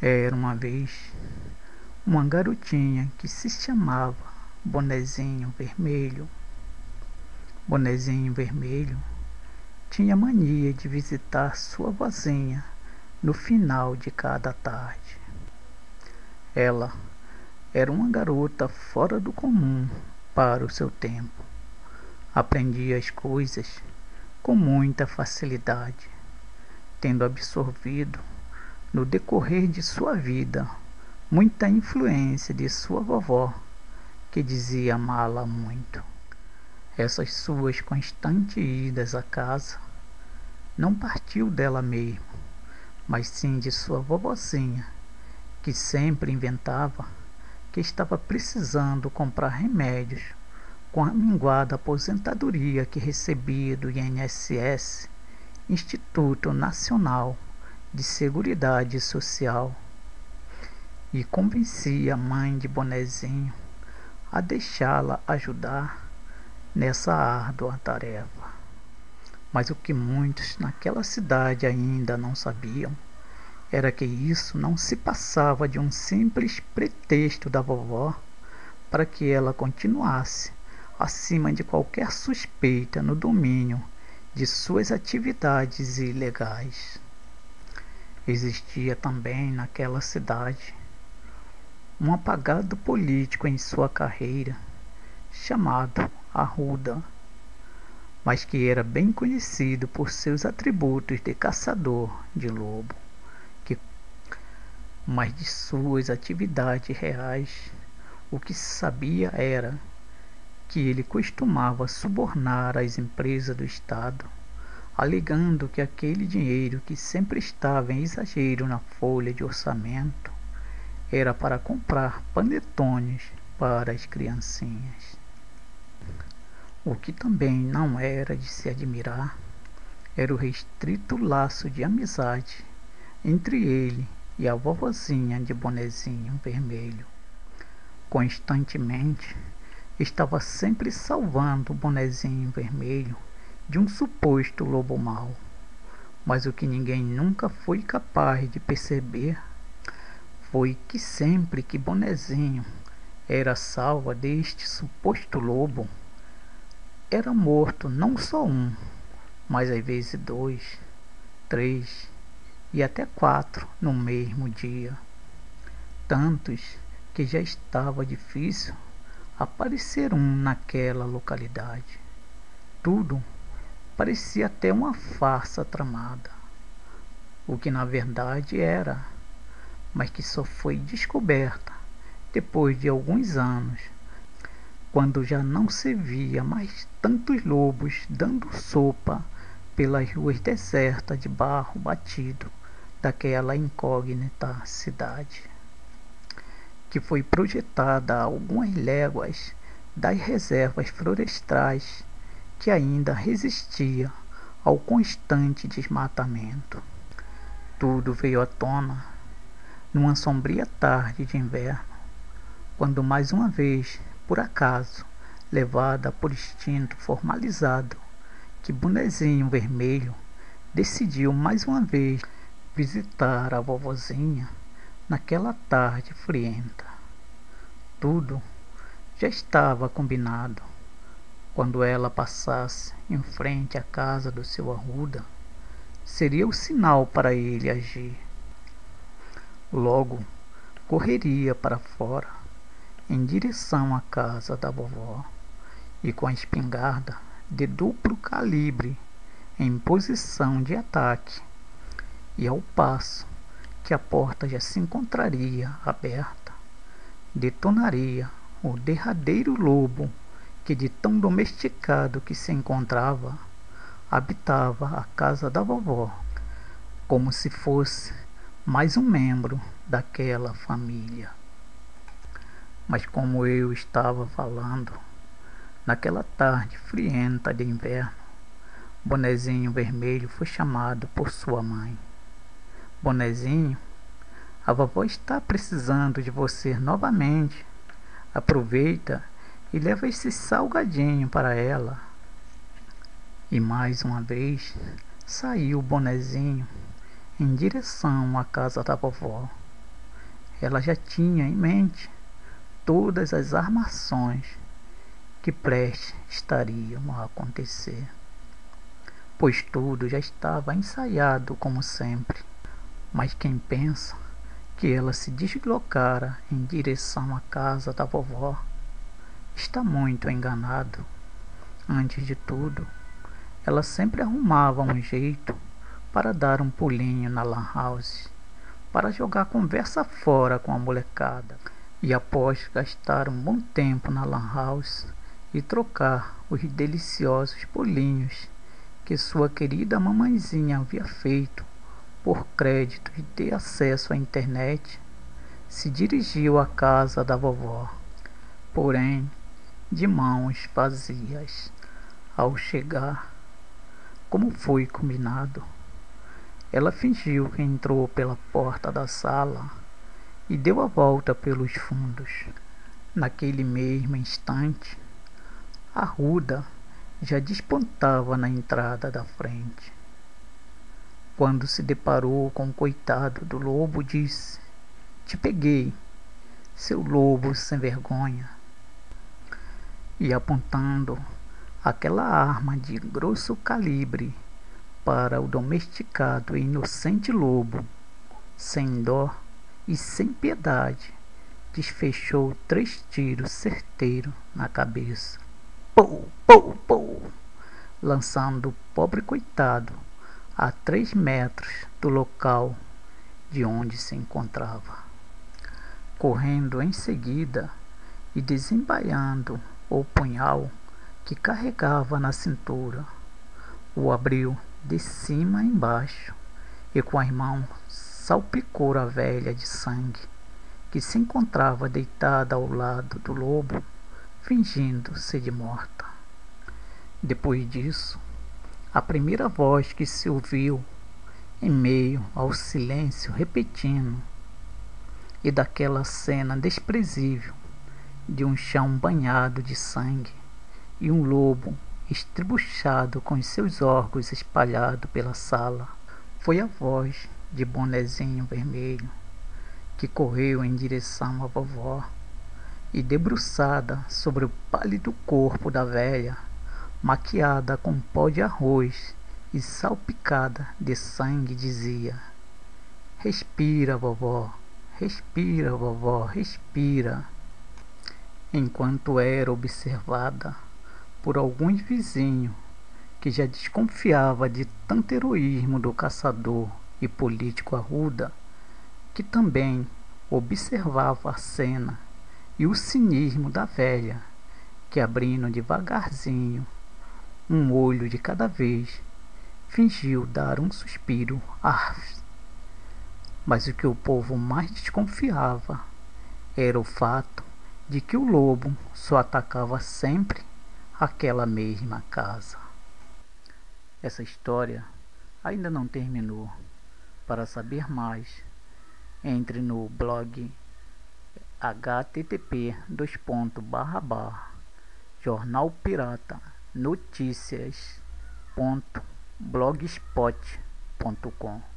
Era uma vez uma garotinha que se chamava Bonezinho Vermelho. Bonezinho Vermelho tinha mania de visitar sua vozinha no final de cada tarde. Ela era uma garota fora do comum para o seu tempo. Aprendia as coisas com muita facilidade, tendo absorvido no decorrer de sua vida muita influência de sua vovó, que dizia amá-la muito. Essas suas constantes idas à casa não partiu dela mesma, mas sim de sua vovozinha, que sempre inventava que estava precisando comprar remédios com a minguada aposentadoria que recebia do INSS, Instituto Nacional de Seguridade Social, e convencia a mãe de Bonezinho a deixá-la ajudar nessa árdua tarefa. Mas o que muitos naquela cidade ainda não sabiam era que isso não se passava de um simples pretexto da vovó para que ela continuasse acima de qualquer suspeita no domínio de suas atividades ilegais. Existia também naquela cidade um apagado político em sua carreira, chamado Arruda, mas que era bem conhecido por seus atributos de caçador de lobo. Mas de suas atividades reais, o que se sabia era que ele costumava subornar as empresas do Estado, alegando que aquele dinheiro que sempre estava em exagero na folha de orçamento era para comprar panetones para as criancinhas. O que também não era de se admirar era o restrito laço de amizade entre ele e a vovozinha de Bonezinho Vermelho. Constantemente estava sempre salvando o Bonezinho Vermelho de um suposto lobo mau. Mas o que ninguém nunca foi capaz de perceber foi que sempre que Bonezinho era salva deste suposto lobo, era morto não só um, mas às vezes 2, 3 e até 4 no mesmo dia. Tantos que já estava difícil aparecer um naquela localidade. Tudo parecia até uma farsa tramada, o que na verdade era, mas que só foi descoberta depois de alguns anos, quando já não se via mais tantos lobos dando sopa pelas ruas desertas de barro batido daquela incógnita cidade, que foi projetada a algumas léguas das reservas florestais que ainda resistia ao constante desmatamento. Tudo veio à tona numa sombria tarde de inverno, quando mais uma vez, por acaso, levada por instinto formalizado, que Bonezinho Vermelho decidiu mais uma vez visitar a vovozinha naquela tarde frienta. Tudo já estava combinado. Quando ela passasse em frente à casa do seu Arruda, seria o sinal para ele agir. Logo, correria para fora, em direção à casa da vovó, e com a espingarda de duplo calibre em posição de ataque, e ao passo que a porta já se encontraria aberta, detonaria o derradeiro lobo que, de tão domesticado que se encontrava, habitava a casa da vovó, como se fosse mais um membro daquela família. Mas como eu estava falando, naquela tarde frienta de inverno, Bonezinho Vermelho foi chamado por sua mãe. Bonezinho, a vovó está precisando de você novamente. Aproveita e leva esse salgadinho para ela. E mais uma vez saiu o Bonezinho em direção à casa da vovó. ela já tinha em mente todas as armações que prestes estariam a acontecer, pois tudo já estava ensaiado como sempre. Mas quem pensa que ela se deslocara em direção à casa da vovó está muito enganado. Antes de tudo, ela sempre arrumava um jeito para dar um pulinho na lan house, para jogar conversa fora com a molecada. E após gastar um bom tempo na lan house e trocar os deliciosos pulinhos que sua querida mamãezinha havia feito por crédito e ter acesso à internet, se dirigiu à casa da vovó, porém de mãos vazias. Ao chegar, como foi combinado, ela fingiu que entrou pela porta da sala e deu a volta pelos fundos. Naquele mesmo instante, a ruda já despontava na entrada da frente. Quando se deparou com o coitado do lobo, disse: "Te peguei, seu lobo sem vergonha." E apontando aquela arma de grosso calibre para o domesticado e inocente lobo, sem dó e sem piedade, desfechou 3 tiros certeiros na cabeça. Pou, pou, pou, lançando o pobre coitado a 3 metros do local de onde se encontrava. Correndo em seguida e desembaiando o punhal que carregava na cintura, o abriu de cima a embaixo e com as mãos salpicou a velha de sangue, que se encontrava deitada ao lado do lobo, fingindo-se de morta. Depois disso, a primeira voz que se ouviu em meio ao silêncio repetindo, e daquela cena desprezível de um chão banhado de sangue e um lobo estribuchado com os seus órgãos espalhados pela sala, foi a voz de Bonezinho Vermelho, que correu em direção à vovó e, debruçada sobre o pálido corpo da velha, maquiada com pó de arroz e salpicada de sangue, dizia: "Respira, vovó, respira, vovó, respira." Enquanto era observada por alguns vizinhos que já desconfiava de tanto heroísmo do caçador e político arruda, que também observava a cena e o cinismo da velha, que, abrindo devagarzinho um olho de cada vez, fingiu dar um suspiro. Arf! Mas o que o povo mais desconfiava era o fato de que o lobo só atacava sempre aquela mesma casa. Essa história ainda não terminou. Para saber mais, entre no blog http://jornalpiratanoticias.blogspot.com